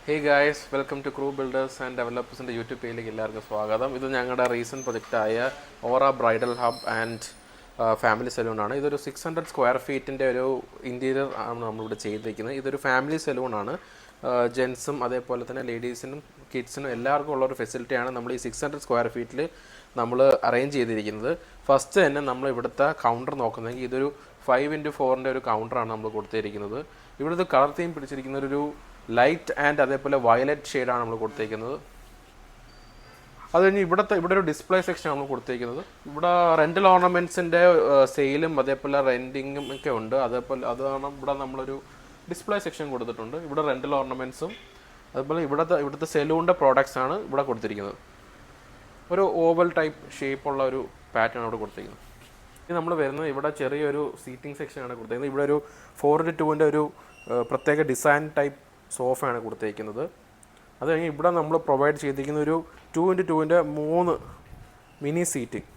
Hey guys, welcome to Crew Builders and Developers in the YouTube പേജിലേക്ക് എല്ലാവർക്കും സ്വാഗതം. ഇത് ഞങ്ങളുടെ റീസെൻറ്റ് പ്രൊജക്റ്റായ Aura bridal hub and family സലൂണാണ്. ഇതൊരു 600 സ്ക്വയർ ഫീറ്റിൻ്റെ ഒരു ഇൻറ്റീരിയർ ആണ് നമ്മളിവിടെ ചെയ്തിരിക്കുന്നത്. ഇതൊരു ഫാമിലി സലൂണാണ്. ജെൻസും അതേപോലെ തന്നെ ലേഡീസിനും കിഡ്സിനും എല്ലാവർക്കും ഉള്ളൊരു ഫെസിലിറ്റിയാണ് നമ്മൾ ഈ 600 സ്ക്വയർ ഫീറ്റിൽ നമ്മൾ അറേഞ്ച് ചെയ്തിരിക്കുന്നത്. ഫസ്റ്റ് തന്നെ നമ്മൾ ഇവിടുത്തെ കൗണ്ടർ നോക്കുന്നെങ്കിൽ ഇതൊരു 5x4 ഒരു കൗണ്ടറാണ് നമ്മൾ കൊടുത്തിരിക്കുന്നത്. ഇവിടുത്തെ കളർ തീം പിടിച്ചിരിക്കുന്ന ഒരു ലൈറ്റ് ആൻഡ് അതേപോലെ വയലറ്റ് ഷെയ്ഡാണ് നമ്മൾ കൊടുത്തേക്കുന്നത്. അത് കഴിഞ്ഞ് ഇവിടെ ഒരു ഡിസ്പ്ലേ സെക്ഷൻ നമ്മൾ കൊടുത്തേക്കുന്നത്. ഇവിടെ റെൻ്റൽ ഓർണമെൻറ്റ്സിൻ്റെ സെയിലും അതേപോലെ റെൻറ്റിങ്ങും ഒക്കെ ഉണ്ട്. അതാണ് ഇവിടെ നമ്മളൊരു ഡിസ്പ്ലേ സെക്ഷൻ കൊടുത്തിട്ടുണ്ട്. ഇവിടെ റെൻ്റൽ ഓർണമെൻറ്റ്സും അതുപോലെ ഇവിടുത്തെ സെലൂണിൻ്റെ പ്രോഡക്റ്റ്സ് ആണ് ഇവിടെ കൊടുത്തിരിക്കുന്നത്. ഒരു ഓവൽ ടൈപ്പ് ഷേപ്പുള്ള ഒരു പാറ്റേൺ അവിടെ കൊടുത്തിരിക്കുന്നത്. ഇനി നമ്മൾ വരുന്നത് ഇവിടെ ചെറിയൊരു സീറ്റിംഗ് സെക്ഷനാണ് കൊടുത്തിരിക്കുന്നത്. ഇവിടെ ഒരു 4x2 ഒരു പ്രത്യേക ഡിസൈൻ ടൈപ്പ് സോഫയാണ് കൊടുത്തേക്കുന്നത്. അത് കഴിഞ്ഞ് ഇവിടെ നമ്മൾ പ്രൊവൈഡ് ചെയ്തിരിക്കുന്ന ഒരു 2x2 3 മിനി സീറ്റിംഗ്.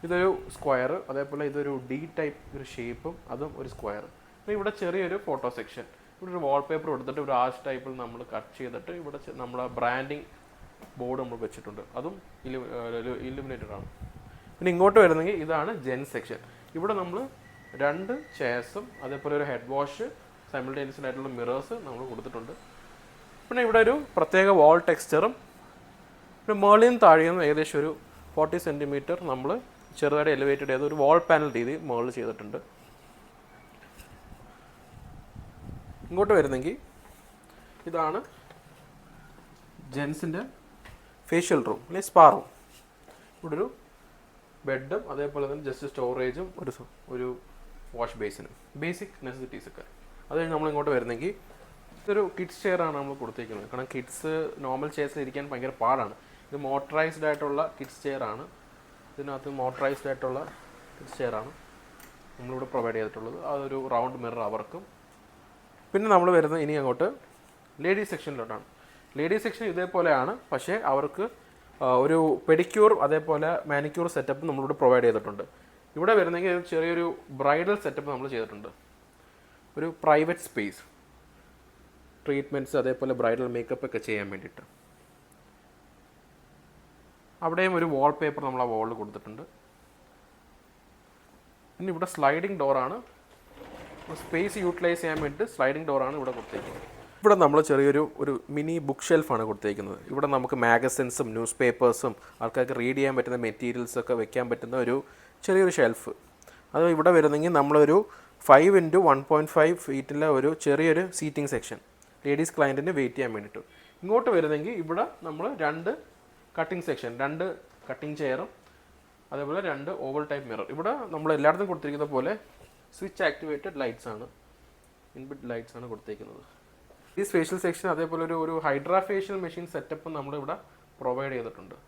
ഇതൊരു സ്ക്വയർ, അതേപോലെ ഇതൊരു ഡി ടൈപ്പ് ഒരു ഷേപ്പും അതും ഒരു സ്ക്വയർ. പിന്നെ ഇവിടെ ചെറിയൊരു ഫോട്ടോ സെക്ഷൻ. ഇവിടെ ഒരു വാൾപേപ്പർ കൊടുത്തിട്ട് ഒരു ആർച്ച് ടൈപ്പിൽ നമ്മൾ കട്ട് ചെയ്തിട്ട് ഇവിടെ നമ്മുടെ ബ്രാൻഡിങ് ബോർഡ് നമ്മൾ വെച്ചിട്ടുണ്ട്. അതും ഇല്ലുമിനേറ്റഡ് ആണ്. പിന്നെ ഇങ്ങോട്ട് വരുന്നെങ്കിൽ ഇതാണ് ജെൻ സെക്ഷൻ. ഇവിടെ നമ്മൾ 2 ചെയർസും അതേപോലെ ഒരു ഹെഡ് വാഷ് സൈമിൾട്ടേനിയസ് ആയിട്ടുള്ള മിറേഴ്സ് നമ്മൾ കൊടുത്തിട്ടുണ്ട്. പിന്നെ ഇവിടെ ഒരു പ്രത്യേക വാൾ ടെക്സ്ചറും പിന്നെ മേളിൽ താഴെയും ഏകദേശം ഒരു 40 സെൻറ്റിമീറ്റർ നമ്മൾ ചെറുതായിട്ട് എലിവേറ്റഡ് ചെയ്ത് ഒരു വാൾ പാനൽ രീതി മേളിൽ ചെയ്തിട്ടുണ്ട്. ഇങ്ങോട്ട് വരുന്നെങ്കിൽ ഇതാണ് ജെൻസിൻ്റെ ഫേഷ്യൽ റൂം അല്ലെങ്കിൽ സ്പാ റൂം. ഇവിടെ ഒരു ബെഡും അതേപോലെ തന്നെ ജസ്റ്റ് സ്റ്റോറേജും ഒരു വാഷ് ബേസിനും ബേസിക് നെസസിറ്റീസ് ഒക്കെ. അത് കഴിഞ്ഞ് നമ്മൾ ഇങ്ങോട്ട് വരുന്നെങ്കിൽ ഇതൊരു കിഡ്സ് ചെയറാണ് നമ്മൾ കൊടുത്തേക്കുന്നത്. കാരണം കിഡ്സ് നോർമൽ ചെയർസിൽ ഇരിക്കാൻ ഭയങ്കര പാടാണ്. ഇത് മോട്ടറൈസ്ഡ് ആയിട്ടുള്ള കിഡ്സ് ചെയറാണ്. ഇതിനകത്ത് മോട്ടറൈസ്ഡ് ആയിട്ടുള്ള കിഡ്സ് ചെയറാണ് നമ്മളിവിടെ പ്രൊവൈഡ് ചെയ്തിട്ടുള്ളത്. അതൊരു റൗണ്ട് മിറർ അവർക്കും. പിന്നെ നമ്മൾ വരുന്നത് ഇനി അങ്ങോട്ട് ലേഡീസ് സെക്ഷനിലോട്ടാണ്. ലേഡീസ് സെക്ഷൻ ഇതേപോലെയാണ്, പക്ഷേ അവർക്ക് ഒരു പെഡിക്യൂർ അതേപോലെ മാനിക്യൂർ സെറ്റപ്പ് നമ്മളിവിടെ പ്രൊവൈഡ് ചെയ്തിട്ടുണ്ട്. ഇവിടെ വരുന്നെങ്കിൽ ചെറിയൊരു ബ്രൈഡൽ സെറ്റപ്പ് നമ്മൾ ചെയ്തിട്ടുണ്ട്. ഒരു പ്രൈവറ്റ് സ്പേസ്, ട്രീറ്റ്മെൻറ്റ്സ് അതേപോലെ ബ്രൈഡൽ മേക്കപ്പ് ഒക്കെ ചെയ്യാൻ വേണ്ടിയിട്ട്. അവിടെയും ഒരു വാൾ പേപ്പർ നമ്മൾ ആ വാളിൽ കൊടുത്തിട്ടുണ്ട്. പിന്നെ ഇവിടെ സ്ലൈഡിങ് ഡോറാണ്. സ്പേസ് യൂട്ടിലൈസ് ചെയ്യാൻ വേണ്ടിയിട്ട് സ്ലൈഡിങ് ഡോറാണ് ഇവിടെ കൊടുത്തേക്കുന്നത്. ഇവിടെ നമ്മൾ ഒരു മിനി ബുക്ക് ഷെൽഫാണ് കൊടുത്തേക്കുന്നത്. ഇവിടെ നമുക്ക് മാഗസിൻസും ന്യൂസ് പേപ്പേഴ്സും ആൾക്കാർക്ക് റീഡ് ചെയ്യാൻ പറ്റുന്ന മെറ്റീരിയൽസൊക്കെ വെക്കാൻ പറ്റുന്ന ഒരു ചെറിയൊരു ഷെൽഫ്. അത് ഇവിടെ വരുന്നെങ്കിൽ നമ്മളൊരു 5x1.5 ഫീറ്റിലെ ഒരു ചെറിയൊരു സീറ്റിംഗ് സെക്ഷൻ ലേഡീസ് ക്ലയൻറ്റിന് വെയിറ്റ് ചെയ്യാൻ വേണ്ടിയിട്ട്. ഇങ്ങോട്ട് വരുന്നെങ്കിൽ ഇവിടെ നമ്മൾ 2 കട്ടിംഗ് സെക്ഷൻ, 2 കട്ടിംഗ് ചെയറും അതേപോലെ 2 ഓവൽ ടൈപ്പ് മിറർ. ഇവിടെ നമ്മൾ എല്ലായിടത്തും കൊടുത്തിരിക്കുന്ന പോലെ സ്വിച്ച് ആക്ടിവേറ്റഡ് ലൈറ്റ്സ് ആണ്, ഇൻബിൽറ്റ് ലൈറ്റ്സ് ആണ് കൊടുത്തേക്കുന്നത്. ഈ ഫേഷ്യൽ സെക്ഷൻ അതേപോലെ ഒരു ഹൈഡ്രാ ഫേഷ്യൽ മെഷീൻ സെറ്റപ്പ് നമ്മളിവിടെ പ്രൊവൈഡ് ചെയ്തിട്ടുണ്ട്.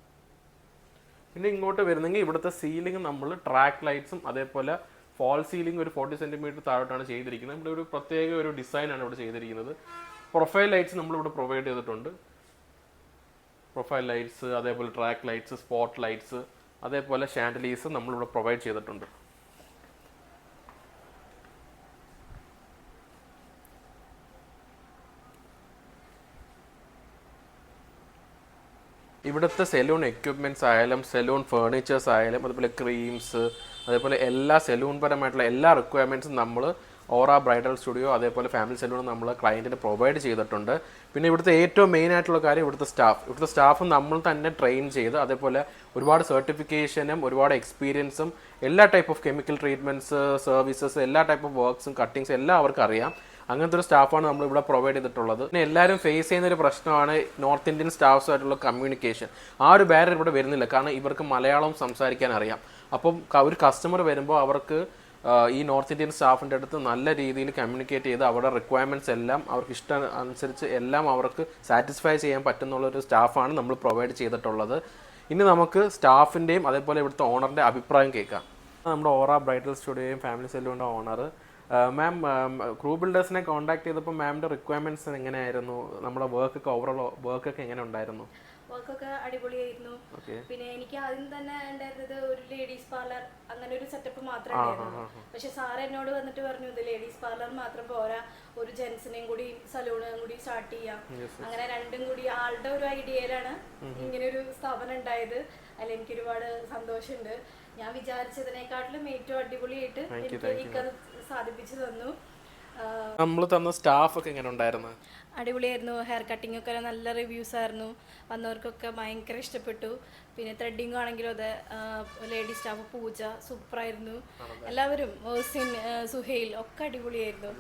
പിന്നെ ഇങ്ങോട്ട് വരുന്നെങ്കിൽ ഇവിടുത്തെ സീലിംഗ് നമ്മൾ ട്രാക്ക് ലൈറ്റ്സും അതേപോലെ ഫോൾ സീലിംഗ് ഒരു 40 സെൻറ്റിമീറ്റർ താഴോട്ടാണ് ചെയ്തിരിക്കുന്നത്. ഇവിടെ ഒരു പ്രത്യേക ഒരു ഡിസൈനാണ് ഇവിടെ ചെയ്തിരിക്കുന്നത്. പ്രൊഫൈൽ ലൈറ്റ്സ് നമ്മളിവിടെ പ്രൊവൈഡ് ചെയ്തിട്ടുണ്ട്. പ്രൊഫൈൽ ലൈറ്റ്സ് അതേപോലെ ട്രാക്ക് ലൈറ്റ്സ്, സ്പോട്ട് ലൈറ്റ്സ് അതേപോലെ ഷാൻഡലീസ് നമ്മളിവിടെ പ്രൊവൈഡ് ചെയ്തിട്ടുണ്ട്. ഇവിടുത്തെ സെലൂൺ എക്യുപ്മെൻറ്റ്സ് ആയാലും സെലൂൺ ഫേർണിച്ചേഴ്സ് ആയാലും അതുപോലെ ക്രീംസ് അതേപോലെ എല്ലാ സെലൂൺ പരമായിട്ടുള്ള എല്ലാ റിക്വയർമെൻറ്റ്സും നമ്മൾ ഓറ ബ്രൈഡൽ സ്റ്റുഡിയോ അതേപോലെ ഫാമിലി സെലൂൺ നമ്മൾ ക്ലയൻറ്റിന് പ്രൊവൈഡ് ചെയ്തിട്ടുണ്ട്. പിന്നെ ഇവിടുത്തെ ഏറ്റവും മെയിൻ ആയിട്ടുള്ള കാര്യം ഇവിടുത്തെ സ്റ്റാഫ് നമ്മൾ തന്നെ ട്രെയിൻ ചെയ്ത് അതേപോലെ ഒരുപാട് സർട്ടിഫിക്കേഷനും ഒരുപാട് എക്സ്പീരിയൻസും എല്ലാ type of chemical treatments services എല്ലാ ടൈപ്പ് ഓഫ് വർക്ക്സും കട്ടിങ്സ് എല്ലാം അവർക്ക് അറിയാം. അങ്ങനത്തെ ഒരു സ്റ്റാഫാണ് നമ്മളിവിടെ പ്രൊവൈഡ് ചെയ്തിട്ടുള്ളത്. പിന്നെ എല്ലാവരും ഫേസ് ചെയ്യുന്നൊരു പ്രശ്നമാണ് നോർത്ത് ഇന്ത്യൻ സ്റ്റാഫ്സുമായിട്ടുള്ള കമ്മ്യൂണിക്കേഷൻ. ആ ഒരു ബാരിയർ ഇവിടെ വരുന്നില്ല, കാരണം ഇവർക്ക് മലയാളം സംസാരിക്കാൻ അറിയാം. അപ്പം ഒരു കസ്റ്റമർ വരുമ്പോൾ അവർക്ക് ഈ നോർത്ത് ഇന്ത്യൻ സ്റ്റാഫിൻ്റെ അടുത്ത് നല്ല രീതിയിൽ കമ്മ്യൂണിക്കേറ്റ് ചെയ്ത് അവരുടെ റിക്വയർമെൻറ്റ്സ് എല്ലാം അവർക്ക് ഇഷ്ടം അനുസരിച്ച് എല്ലാം അവർക്ക് സാറ്റിസ്ഫൈ ചെയ്യാൻ പറ്റുന്നുള്ളൊരു സ്റ്റാഫാണ് നമ്മൾ പ്രൊവൈഡ് ചെയ്തിട്ടുള്ളത്. ഇനി നമുക്ക് സ്റ്റാഫിൻ്റെയും അതേപോലെ ഇവിടുത്തെ ഓണറിൻ്റെ അഭിപ്രായം കേൾക്കാം. നമ്മുടെ ഓറ ബ്രൈഡൽ സ്റ്റുഡിയോയും ഫാമിലി സെലൂണിൻ്റെ ഓണർ മാം, ക്രൂ ബിൽഡേഴ്സിനെ കോൺടാക്ട് ചെയ്തപ്പോൾ മാമിൻ്റെ റിക്വയർമെൻറ്റ്സ് എങ്ങനെയായിരുന്നു? നമ്മുടെ വർക്കൊക്കെ ഓവറോൾ വർക്കൊക്കെ എങ്ങനെ ഉണ്ടായിരുന്നു? വർക്കൊക്കെ അടിപൊളിയായിരുന്നു. പിന്നെ എനിക്ക് ആദ്യം തന്നെ ഉണ്ടായിരുന്നത് ഒരു ലേഡീസ് പാർലർ, അങ്ങനെ ഒരു സെറ്റപ്പ് മാത്രമേ ഉണ്ടായിരുന്നുള്ളൂ. പക്ഷെ സാർ എന്നോട് വന്നിട്ട് പറഞ്ഞു, ഇത് ലേഡീസ് പാർലർ മാത്രം പോരാ, ഒരു ജെൻസിനെയും കൂടി സലൂണും കൂടി സ്റ്റാർട്ട് ചെയ്യാം. അങ്ങനെ രണ്ടും കൂടി ആളുടെ ഒരു ഐഡിയയിലാണ് ഇങ്ങനെ ഒരു സ്ഥാപനം ഉണ്ടായത്. അതിൽ എനിക്ക് ഒരുപാട് സന്തോഷമുണ്ട്. ഞാൻ വിചാരിച്ചതിനെക്കാട്ടിലും ഏറ്റവും അടിപൊളിയായിട്ട് എനിക്കത് സാധിപ്പിച്ചു തന്നു. നമ്മൾ തന്ന സ്റ്റാഫ് ഒക്കെ എങ്ങനെ ഉണ്ടായിരുന്നു? അടിപൊളിയായിരുന്നു. ഹെയർ കട്ടിംഗ് ഒക്കെ നല്ല റിവ്യൂസ് ആയിരുന്നു, വന്നവർക്കൊക്കെ ഭയങ്കര ഇഷ്ടപ്പെട്ടു. പിന്നെ ത്രെഡിങ് ആണെങ്കിലും അതെ, ലേഡി സ്റ്റാഫ് പൂജ സൂപ്പറായിരുന്നു. എല്ലാവരും സുഹൈൽ ഒക്കെ അടിപൊളിയായിരുന്നു.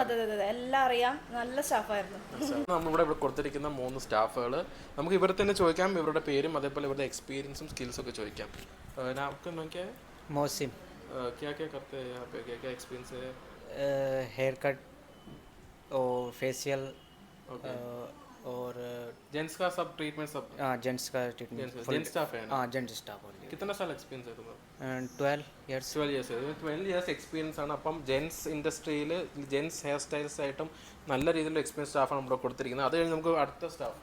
അതെ അതെ അതെ, എല്ലാം അറിയാം. നല്ല സ്റ്റാഫായിരുന്നു. നമ്മളിവിടെ കൊടുത്തിരിക്കുന്ന 3 സ്റ്റാഫുകൾ, നമുക്ക് ഇവരെ തന്നെ ചോദിക്കാം, ഇവരുടെ പേരും അതേപോലെ ഇവരുടെ എക്സ്പീരിയൻസും സ്കിൽസും ഒക്കെ ചോദിക്കാം. मौसिम क्या क्या करते हैं यहाँ पे, क्या क्या एक्सपीरियंस है? हेयर कट और फेशियल और जेंट्स का सब ट्रीटमेंट सब? हाँ, जेंट्स का ट्रीटमेंट। जेंट्स स्टाफ है ना? हाँ, जेंट्स स्टाफ ओनली। कितना साल एक्सपीरियंस है तुम्हारा? 12 years 12 years എക്സ്പീരിയൻസ് ആണ്. അപ്പം ജെൻസ് ഇൻഡസ്ട്രിയിൽ ജെൻസ് ഹെയർ സ്റ്റൈൽസ് ആയിട്ടും നല്ല രീതിയിലുള്ള എക്സ്പീരിയൻസ് സ്റ്റാഫാണ് നമ്മുടെ കൊടുത്തിരിക്കുന്നത്. അത് കഴിഞ്ഞ് നമുക്ക് അടുത്ത സ്റ്റാഫ്.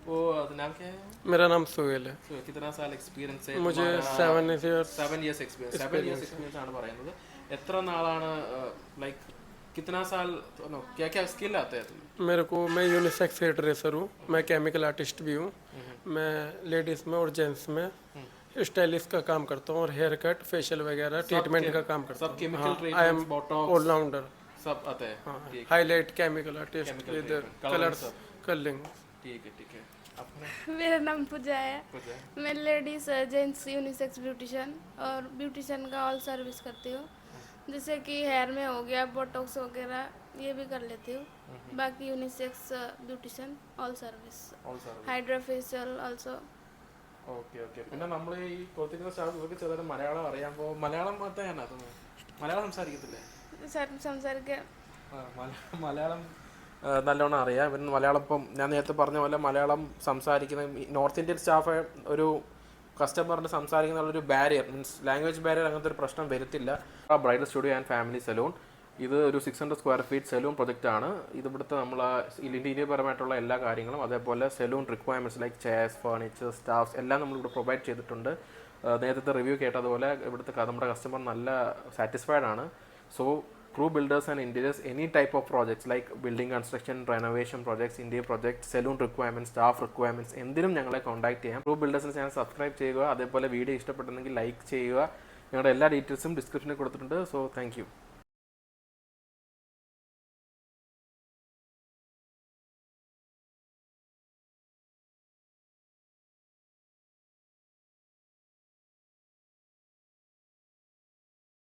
वो नाम क्या है? मेरा नाम सुहेल है। कितना साल एक्सपीरियंस है? मुझे 7 years 7 years experience 7 years experience ആണ് പറയുന്നത്. എത്ര നാളാണ് ലൈക്ക് कितना साल क्या क्या स्किल आते हैं तुम्हें? मेरे को, मैं यूनिसेक्स हेयर ड्रेसर हूँ, मैं केमिकल आर्टिस्ट भी हूँ। मैं लेडीज़ में और जेंट्स में स्टाइलिस्ट का काम करता हूँ और हेयर कट फेशियल वगैरह ट्रीटमेंट का काम करता हूँ। सब chemical I am treatment, botox allrounder, सब आते हैं। हाईलाइट केमिकल आर्टिस्ट, इधर कलर्स कलरिंग। ठीक है ठीक है। अपने मेरा नाम पूजा है। मैं लेडीज जेंट्स यूनिसेक्स ब्यूटिशियन और ब्यूटिशियन का ऑल सर्विस करती हूँ। जैसे कि हेयर में हो गया, बोटॉक्स वगैरह ये भी कर लेती हूँ। बाकी unisex beautician all service, hydra facial also. Okay okay. പിന്നെ നമ്മൾ ഈ കൊടുത്തിരിക്കുന്ന സ്റ്റാഫ് ഇവർക്ക് ചെറുതായിട്ട് മലയാളം അറിയാം. അപ്പോൾ മലയാളം മാത്രമേ മലയാളം സംസാരിക്കത്തില്ലേ? മലയാളം നല്ലോണം അറിയാം. പിന്നെ മലയാളം ഇപ്പം ഞാൻ നേരത്തെ പറഞ്ഞ പോലെ മലയാളം സംസാരിക്കുന്ന നോർത്ത് ഇന്ത്യൻ സ്റ്റാഫ് ഒരു കസ്റ്റമറിന് സംസാരിക്കുന്ന ഒരു ബാരിയർ, മീൻസ് ലാംഗ്വേജ് ബാരിയർ, അങ്ങനത്തെ ഒരു പ്രശ്നം വരത്തില്ല. Bridal studio and family salon, ഇത് ഒരു 600 സ്ക്വയർ ഫീറ്റ് സലൂൺ പ്രൊജക്റ്റാണ്. ഇവിടുത്തെ നമ്മൾ ഇന്റീരിയർപരമായിട്ടുള്ള എല്ലാ കാര്യങ്ങളും അതേപോലെ salon requirements like chairs, furniture, staffs എല്ലാം നമ്മളിവിടെ പ്രൊവൈഡ് ചെയ്തിട്ടുണ്ട്. നേരത്തെ റിവ്യൂ കേട്ടതുപോലെ ഇവിടുത്തെ നമ്മുടെ കസ്റ്റമർ നല്ല സാറ്റിസ്ഫൈഡ് ആണ്. So crew builders and interiors, any type of projects like building construction, renovation projects, interior projects, saloon requirements, staff requirements, എന്തിനും ഞങ്ങളെ കോൺടാക്ട് ചെയ്യാം. ക്രൂ ബിൽഡേഴ്സിന് ചാനൽ സബ്സ്ക്രൈബ് ചെയ്യുക, അതേപോലെ വീഡിയോ ഇഷ്ടപ്പെട്ടെങ്കിൽ ലൈക്ക് ചെയ്യുക. ഞങ്ങളുടെ എല്ലാ ഡീറ്റെയിൽസും ഡിസ്ക്രിപ്ഷനിൽ കൊടുത്തിട്ടുണ്ട്. So thank you.